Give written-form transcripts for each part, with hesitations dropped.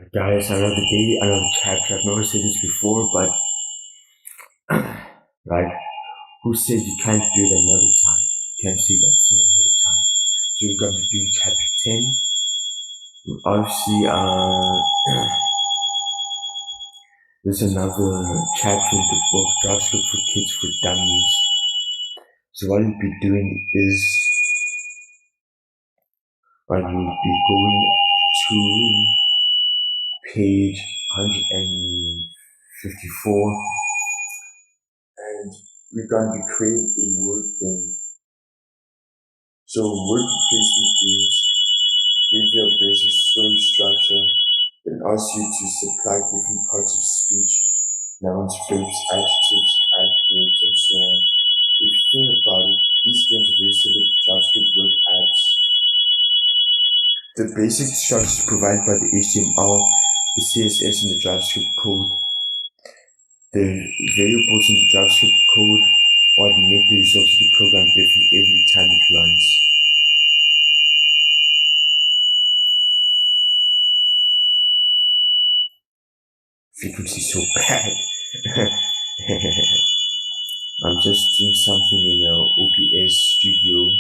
Guys, another day, another chapter. I've never said this before, but like, who said you can't do it another time? You can't say that thing another time. So we're gonna be doing chapter 10. Obviously, there's another chapter in the book, Javascript for Kids for Dummies. So what we'll be doing is, we'll be going to page 154, and we're gonna be creating a word game. So word replacement games give you a basic story structure and ask you to supply different parts of speech, nouns, verbs, adjectives, adverbs, and so on. If you think about it, these games are very similar to JavaScript web apps. The basic structure is provided by the HTML, the CSS, and the JavaScript code. The variables in the JavaScript code are to make the results of the program different every time it runs. Frequency so bad. I'm just doing something in OBS Studio.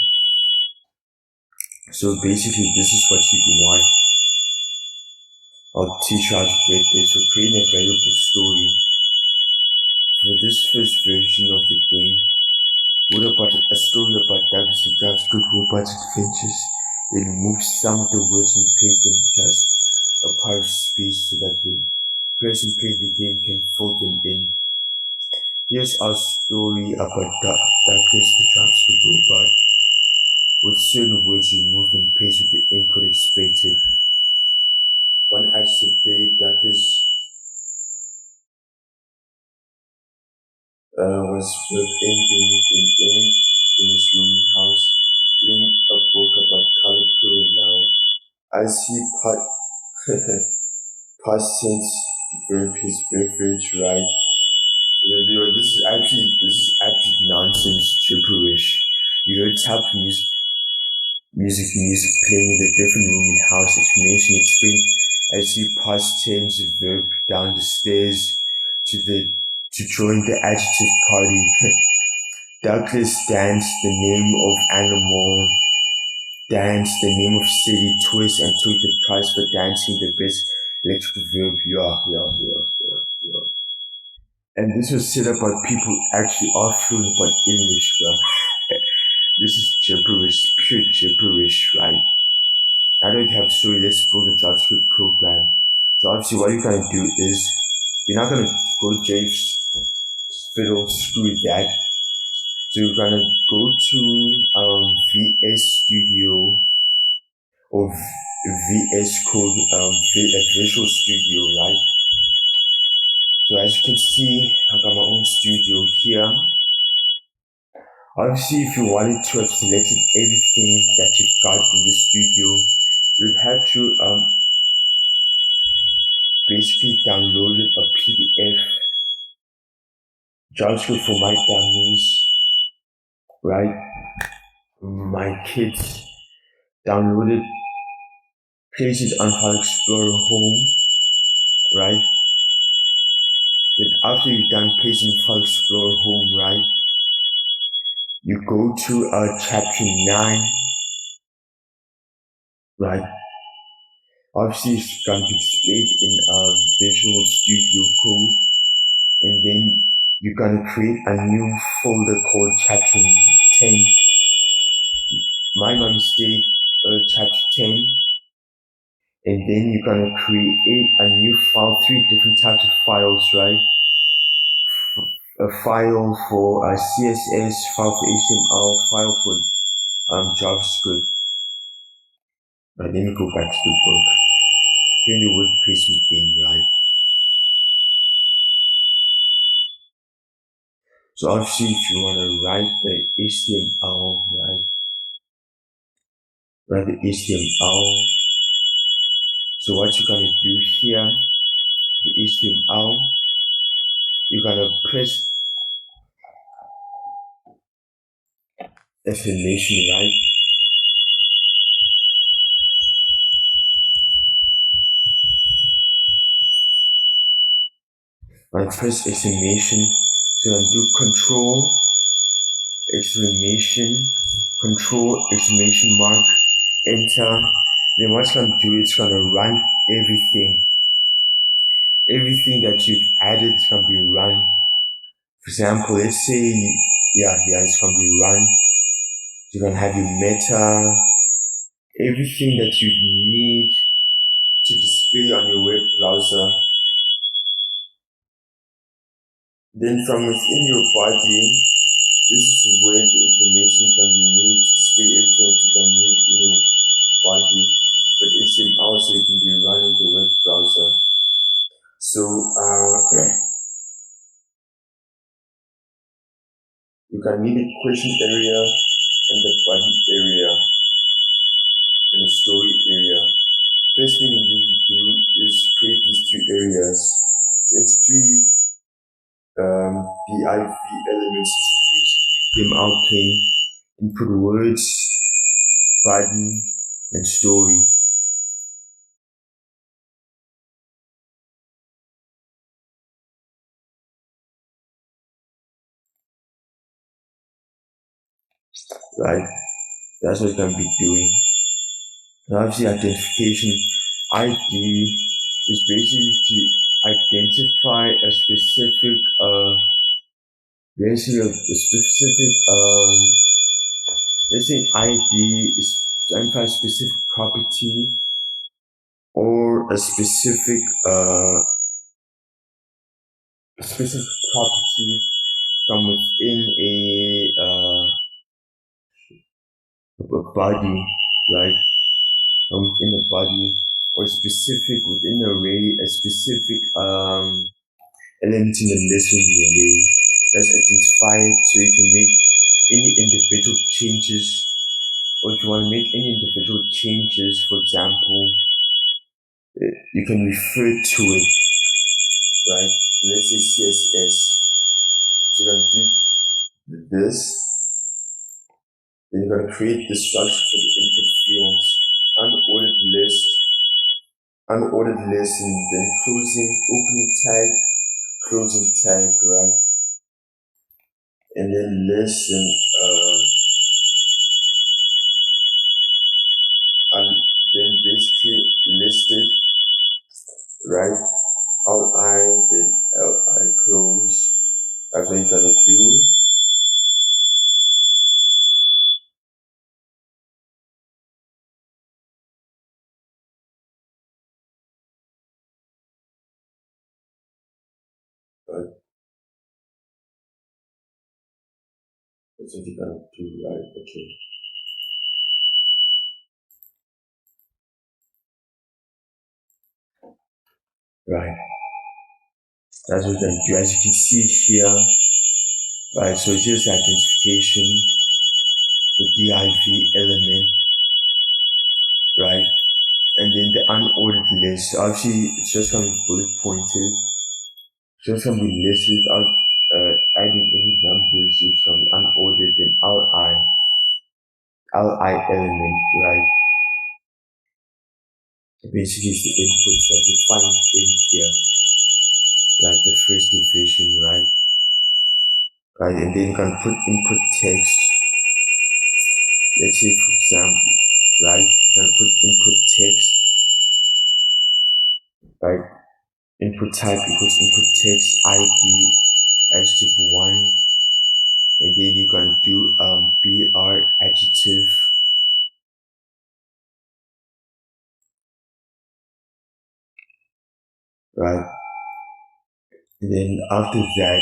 So basically, this is what you do want. I'll teach you how to get this. So create a variable story. For this first version of the game, what about a story about Douglas the JavaScript robot's adventures? It removes some of the words and replaces them with just a part of space so that the person playing the game can fill them in. Here's our story about Douglas the JavaScript robot. With certain words removed and replaced with the input expected. One active day, Douglas was ending in his rooming house, reading a book about color plural noun. As he past tense verb his beverage right. This is actually nonsense gibberish. You heard type of music playing in the different room in house, explanation explained as he past tense verb down the stairs to join the adjective party. Douglas danced the name of animal, danced the name of city, twist, and took the prize for dancing the best electrical verb. Yeah. And this was set up by people actually are fluent about English, bro. This is gibberish, pure gibberish, right? Now that we have a story, let's build a JavaScript program. So obviously what you're gonna do is, you're not gonna go fiddle, screw that. So you're gonna go to VS Studio or VS Code, Visual Studio, right? So as you can see, I've got my own studio here. Obviously, if you wanted to have selected everything that you've got in the studio, you'd have to basically download a PDF, JavaScript for my dummies, right? My kids downloaded, place it on File Explorer Home, right? Then after you're done placing File Explorer Home, right? You go to chapter 9, right? Obviously, it's going to be displayed in Visual Studio Code, and then you're going to create a new folder called chapter 10. My mistake, chapter 10, and then you're going to create a new file, 3 different types of files, right? A file for CSS, file for HTML, file for JavaScript. Right, let me go back to the book. Here in the word placement game, right? So obviously, if you want to write the HTML, right? Write the HTML. So what you're gonna do here, the HTML, you're gonna press exclamation, right? When I press exclamation, so I do control, exclamation, control, exclamation mark, enter. Then what it's gonna do, it's gonna run everything. Everything that you've added is gonna be run. For example, let's say, it's gonna be run. You're gonna have your meta, everything that you need to display on your web browser. Then from within your body, this is where the information is gonna be needed to display everything that you're gonna need in your body. But HTML so it can be run in the web browser. So you can need a question area and the body area and the story area. First thing you need to do is create these three areas. So it's three div elements to each HTML plane. Input words, button, and story. Right? That's what you're gonna be doing. Now obviously identification ID is basically to identify a specific let's say ID is to identify a specific property or a specific property from within a body, right? From within a body, or specific within an array, a specific element in the list in the array. Let's identify it so you can make any individual changes, or if you want to make any individual changes, for example, you can refer to it, right? Let's say CSS. So you're gonna do this, then you're gonna create the structure for the input fields, unordered list, and then opening tag, closing tag, right? And then list and then basically listed, right? Li, then Li close. That's what you're gonna do. That's what you're gonna do, right? Okay. Right. That's what you're gonna do. As you can see here, right? So here's the identification, the div element, right? And then the unordered list. Obviously, it's just gonna be bullet pointed. It's just gonna be listed without adding any numbers. It's gonna be unordered and li element, right? Basically, it's the inputs that you find in here, like the first division, right? Right, and then you can put input text. Let's say, for example, right, you can put input text, right? Input type equals input text ID adjective 1, and then you can do br adjective, right? And then after that,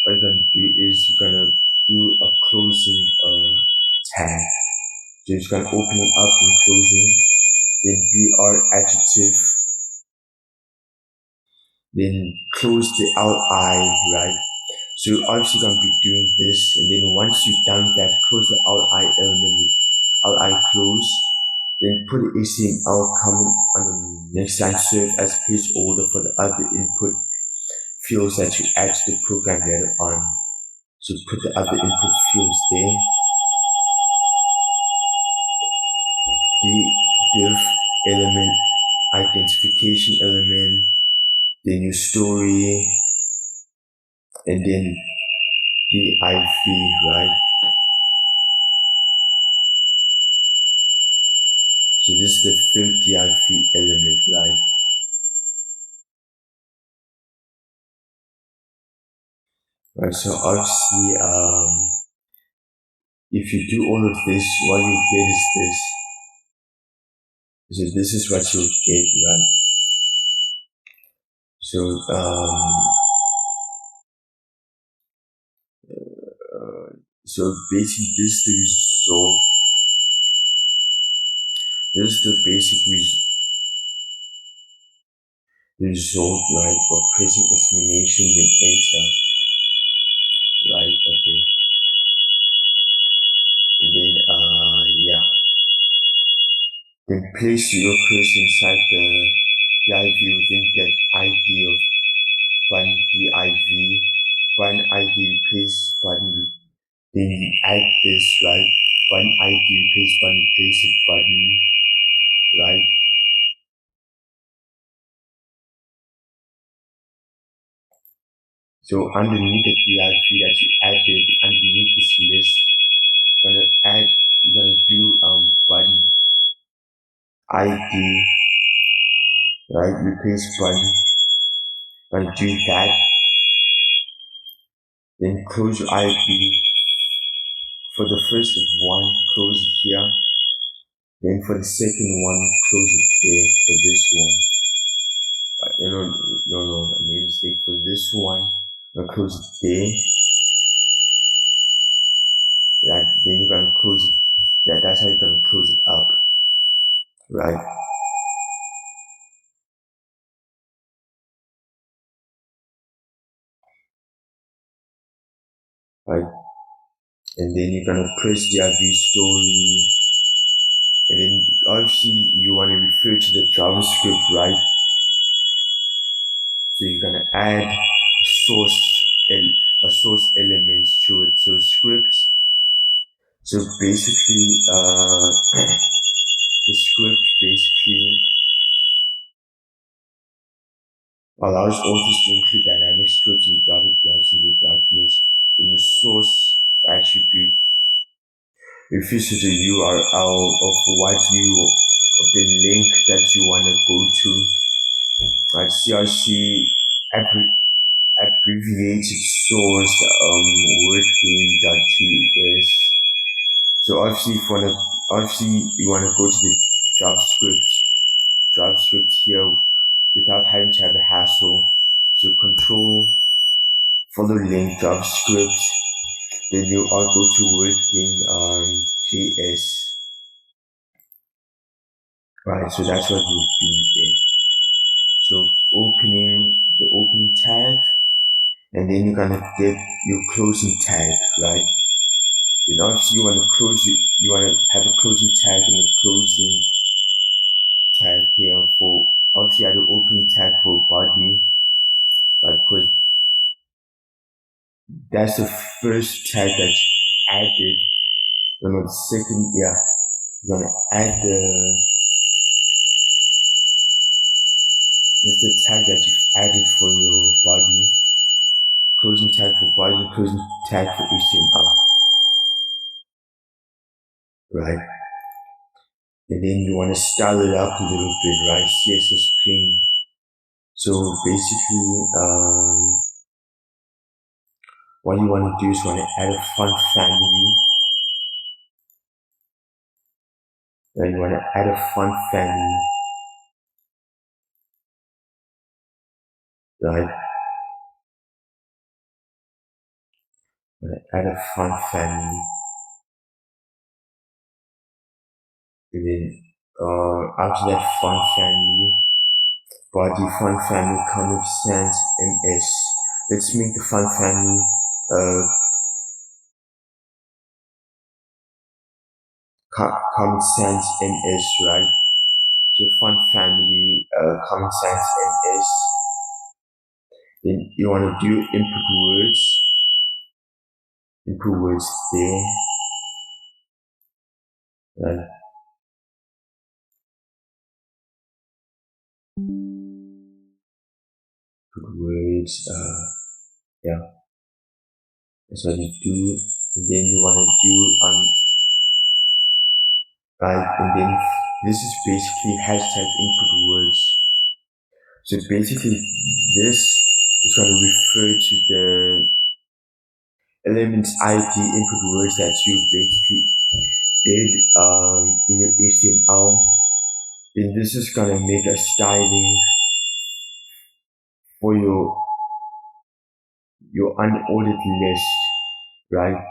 what you're gonna do is you're gonna do a closing tag. So it's gonna open it up and closing, then br adjective, then close the li, right? So you're obviously gonna be doing this, and then once you've done that, close the li element with li close, then put the HTML comment on the next line, serve as placeholder for the other input fields that you add to the program later on. So put the other input fields there. The div element, identification element, then your story, and then div, right? So this is the third div element, right? Right, so obviously, if you do all of this, what you get is this. So this is what you'll get, right? So, so basically this is the result. This is the basic result, right? Of pressing exclamation then enter, right? Okay. And then, yeah. Then place your cursor inside the div within the ID of button div, button ID replace button, then you add this, right? Button ID replace button, replace it button, right? So underneath the div that you added, underneath this list, you're gonna do button ID, right? Replace button, gonna do that. Then close your ID. For the first one, close it here. Then for the second one, close it there for this one. No, I made a mistake. For this one, I'm gonna close it there. Right, then you're gonna close it. That's how you're gonna close it up. Right? Right. And then you're gonna press the AV story. And then obviously you wanna refer to the JavaScript, right? So you're gonna add a source element to it. So script. So basically, the script basically allows authors to include dynamic scripts and dotted blocks in their documents. In the source attribute refers to the URL of the link that you want to go to. Like CRC abbreviated source wordgame.js. So obviously you want to go to the JavaScript here without having to have a hassle. So control follow link JavaScript, then you all go to wordgame JS. Right, so that's what we'll do there. So opening the opening tag, and then you're gonna get your closing tag, right? Then obviously you wanna have a closing tag and a closing tag here for obviously I have the opening tag for body, right? Because that's the first tag that you added. Then on the second, yeah, you're gonna add the tag that you've added for your body, closing tag for body, closing tag for HTML, right? And then you want to style it up a little bit, right? CSS plain. So basically, what you want to do is want to add a font family. Then you want to add a font family, right? You want to add a font family, and then after that font family, body font family, Comic Sans MS. Let's make the font family Comic Sans MS, right? So font family Comic Sans MS. Then you want to do input words there, right? Input words, yeah. That's what you do. And then you want to do right, and then this is basically hashtag input words. So basically, this is going to refer to the elements ID input words that you basically did in your HTML. Then this is going to make a styling for your unordered list, right?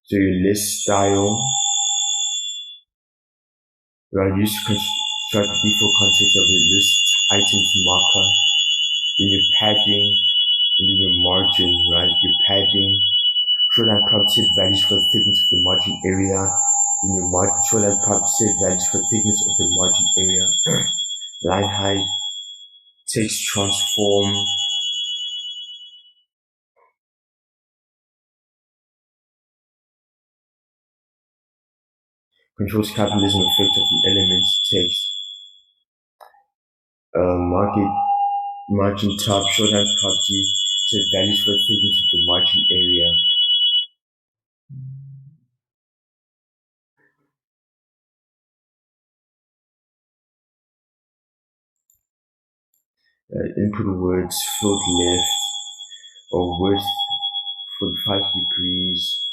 So your list style, right? Use to construct the default context of the list items marker. Then your padding, and then your margin, right? Your padding, show that prompt set values for the thickness of the margin area. Then your margin, show that prompt set values for the thickness of the margin area. Line height, text transform, controls capitalism effect of the elements text. Market margin top, show that property set values for the thickness of the margin area. Input words float left or words 45 degrees.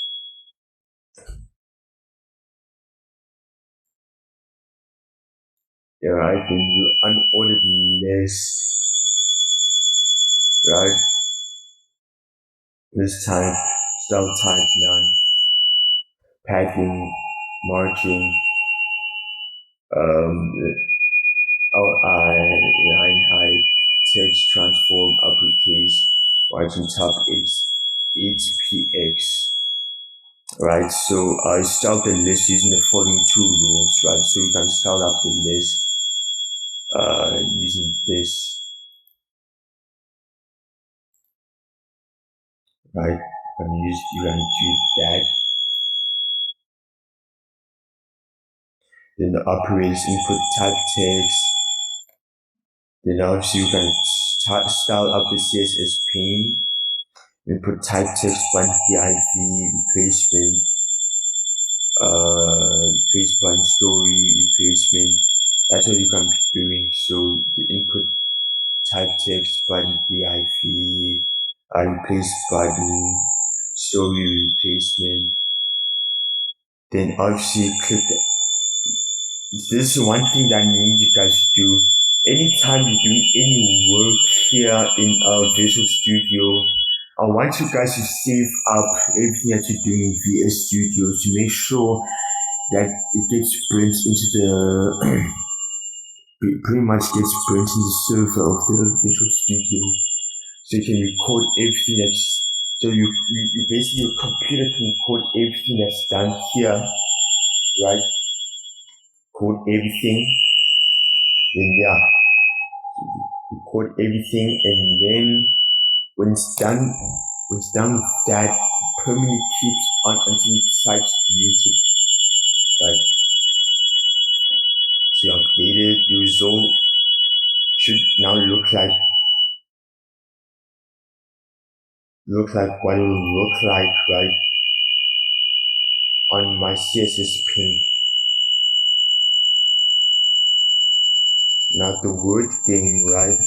Right, when you unordered list, right? This type, style type none, padding, margin, line height, text transform uppercase, margin top HPX. Right, so I style the list using the following two rules, right? So we can style up the list using this, right? You can do that. Then the operators input type text. Then obviously you can style up the CSS pane. Input type text button div replacement, replace button story replacement. That's what you can be doing. So the input type text button div replace button story replacement. Then obviously click the. This is one thing that I need you guys to do. Anytime you do any work here in Visual Studio, I want you guys to save up everything that you're doing in VS Studio to make sure that it gets burnt into the pretty much gets burnt in the server of the Visual Studio, so you can record everything so you basically your computer can record everything that's done here, right? Code everything, then yeah, record everything, and then when it's done with that, permanently keeps on until it decides to delete it, right? So you update it, your result should now look like what it will look like, right, on my CSS pane. Now the word game, right?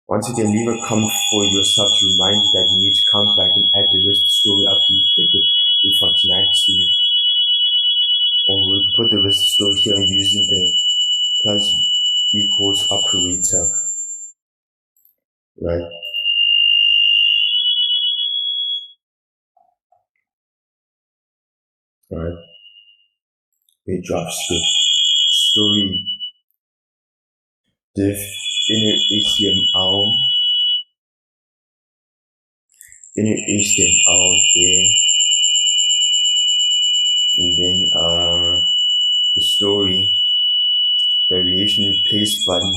Once again, leave a comment for yourself to remind you that you need to come back and add the rest of the story after you get the functionality. Or we put the rest of the story here using the plus equals operator, right? Right? With JavaScript. Story div inner HTML there, and then the story variation replace button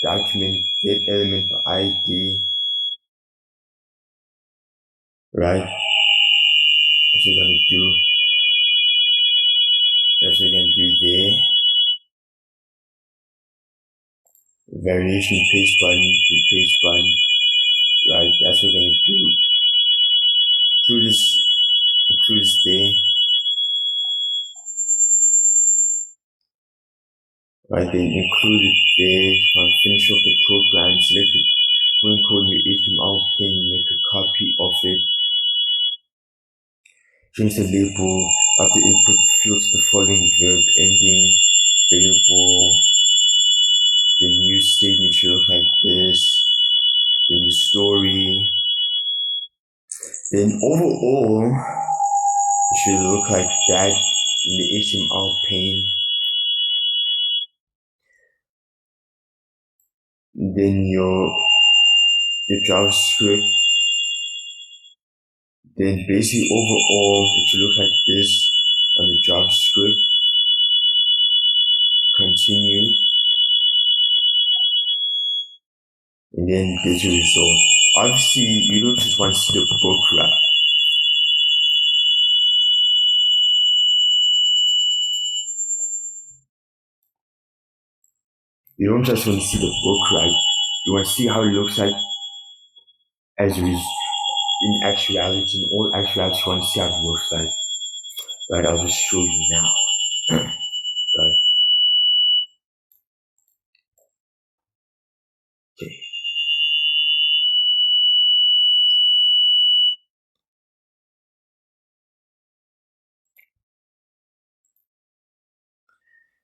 document get element by ID, right? That's what we're gonna do. That's what we're gonna do there. Variation replace button, right? That's what we're gonna do. include this there. Right, then include it there. Finish off the program. Select the following code in your HTML plain. Make a copy of it. Change the label of the input field to the following verb ending variable. The new statement should look like this. Then the story. Then overall, it should look like that in the HTML pane. Then your JavaScript. Then basically overall, it should look like this on the JavaScript. Continue. And then there's your result. Obviously, you don't just want to see the book, right? You don't just want to see the book, right? You want to see how it looks like as in actuality, in all actuality, you want to see how it looks like. Right, I'll just show you now. Right. Okay.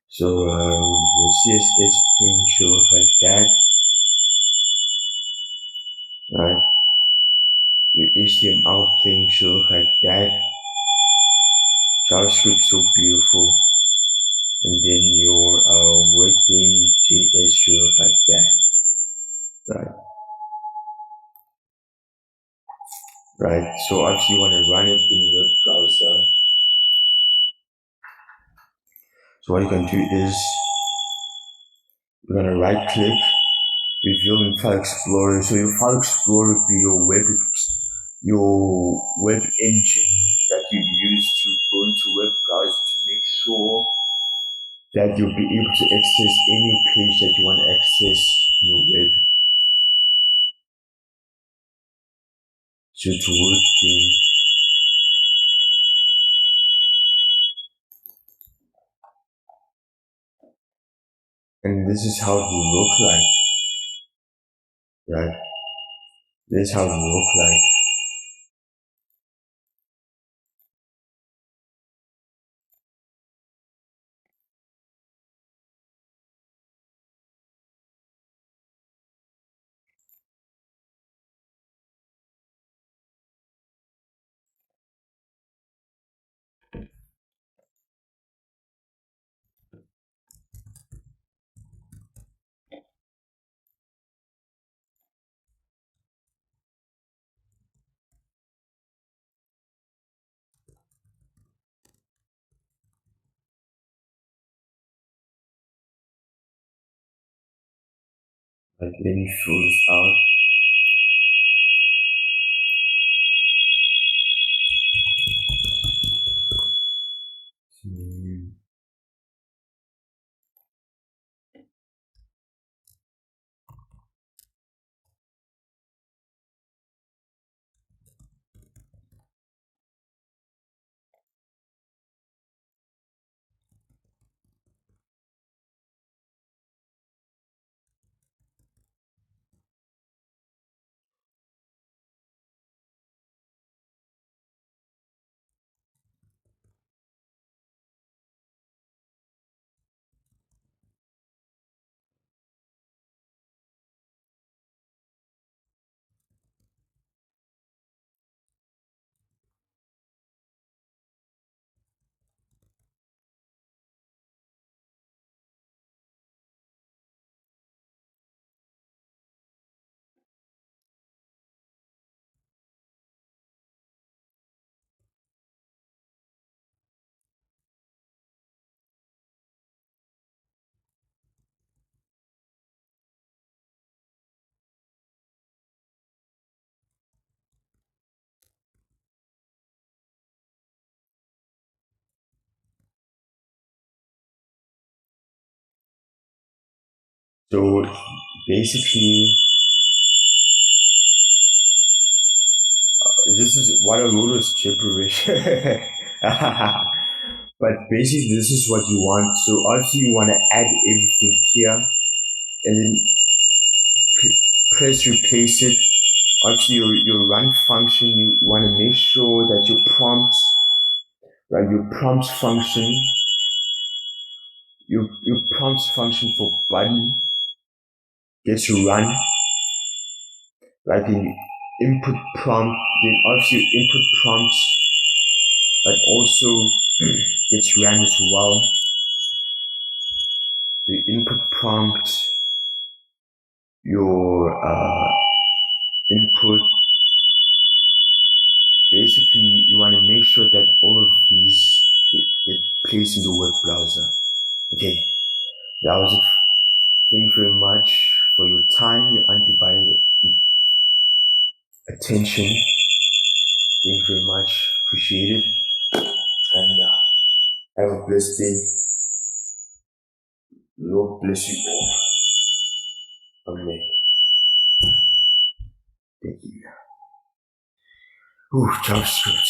So your CSS pane should look like that. Right. Your HTML plain should look like that. JavaScript so beautiful. And then your web game JS should look like that. Right. Right. So obviously you want to run it in web browser. So what you can do is you're gonna right click, reveal in File Explorer. So your File Explorer will be your web engine that you use to go into web browser to make sure that you'll be able to access any page that you want to access in your web. So it's working. And this is how it will look like. Right? This is how it will look like. Like, let me fill this out. So basically, this is what I wrote was gibberish. But basically, this is what you want. So obviously, you want to add everything here, and then press replace it. Obviously, your run function, you want to make sure that your prompts, right? Your prompts function for button gets run, right? In input prompt, then obviously your input prompts that also gets ran as well. So your input prompt, your input, basically you want to make sure that all of these get placed in the web browser. Okay, that was it. Thank you very much for your time, your undivided attention. Thank you very much. Appreciate it. And have a blessed day. Lord bless you all. Amen. Thank you. Ooh, JavaScript.